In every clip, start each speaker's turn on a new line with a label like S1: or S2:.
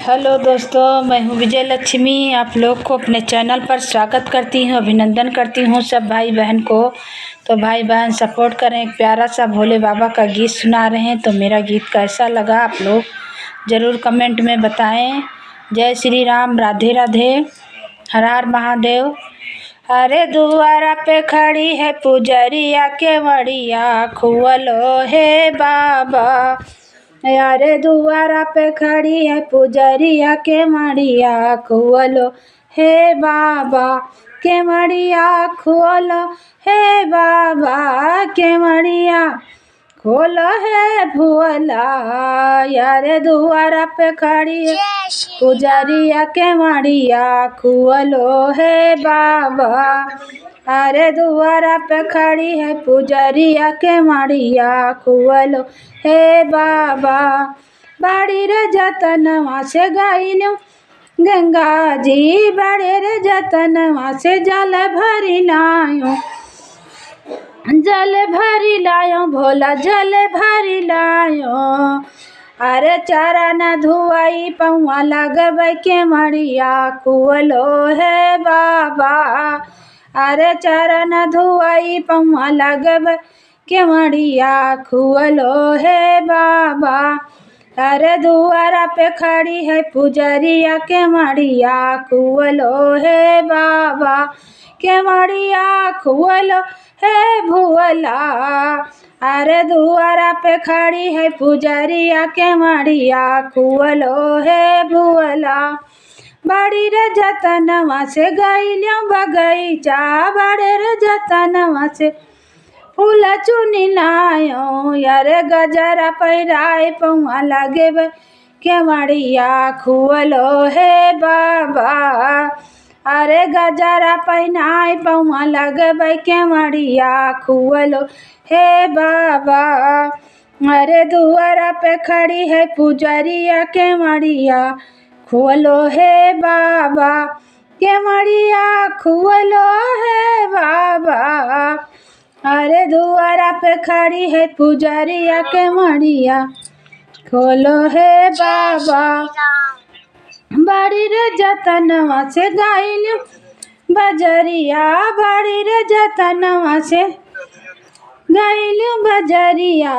S1: Hello दोस्तों, मैं हूँ विजय लक्ष्मी। आप लोग को अपने चैनल पर स्वागत करती हूँ, अभिनंदन करती हूँ सब भाई बहन को। तो भाई बहन सपोर्ट करें। एक प्यारा सा भोले बाबा का गीत सुना रहे हैं, तो मेरा गीत कैसा लगा आप लोग ज़रूर कमेंट में बताएं। जय श्री राम, राधे राधे, हर हर महादेव। अरे दुआरा पे खड़ी है पुजरिया के मड़िया, खुअलो हे बाबा। अरे दुआरा पे खड़ी है पुजरिया के मड़िया, खुअलो हे बाबा के मड़िया, खोलो हे बाबा के मड़िया, खोलो हे भुअला। यारे दुआरा पे खड़ी है पुजरिया के मड़िया, खुअलो हे बाबा। अरे दुआरा पे खड़ी है पुजरिया के मड़िया, खुअलो हे बाबा। बाड़ी रे जतनवा से गइलू गंगा जी, बड़े रे जतनवा से जल भरी लायो, जल भरी लायो भोला, जल भरी लायो। अरे चरण धुआई पौआ लगबै के मड़िया, खुअलो हे बाबा। अरे चरण धुआई पौआ लगबै के मड़िया, खुअलो हे बाबा। अरे दुआरा पे खड़ी है पुजरिया के मड़िया, खुअलो हे बाबा के मड़िया, खुअलो हे भुअला। अरे दुआरा पे खड़ी है पुजरिया के मड़िया, खुअलो हे भुअला। बड़ी रे जतनवा से गइलो बगैचा, बड़े रे जतनवा से फूल चुनी लायो। यारे गजरा पैराए पौआ लगेबै के मड़िया, खुअलो हे बाबा। अरे गजरा पहनाए पौआ लगबै के मड़िया, खुअलो हे बाबा। अरे दुआरा पे खड़ी है पुजरिया के मड़िया, खुअलो हे बाबा के मड़िया, खुअलो हे बाबा। अरे दुआरा पे खड़ी है पुजरिया के मड़िया, खोलो हे बाबा। बड़ी रे जतनवा से गइलू बजरिया, बड़ी रे जतनवा से गइलू बजरिया।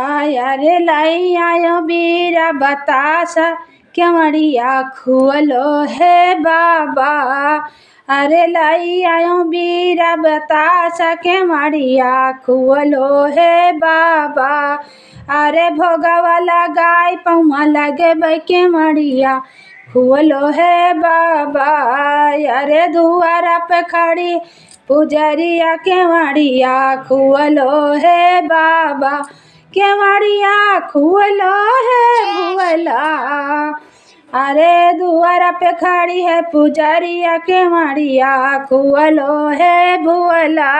S1: अरे लाई आयो बीरा बतासा के मड़िया, खुअलो हे बाबा। अरे लाई आयो बीरा बतासा के मड़िया, खुअलो हे बाबा। अरे भोगवा लगाई पौआ लगबै के मड़िया, खुअलो हे बाबा। अरे दुआरा पे खड़ी पुजरिया के मड़िया, खुअलो हे बाबा के मड़िया, खुअलो हे भुअला। अरे दुआरा पे खड़ी है पुजरिया के मड़िया, खुअलो हे भुअला।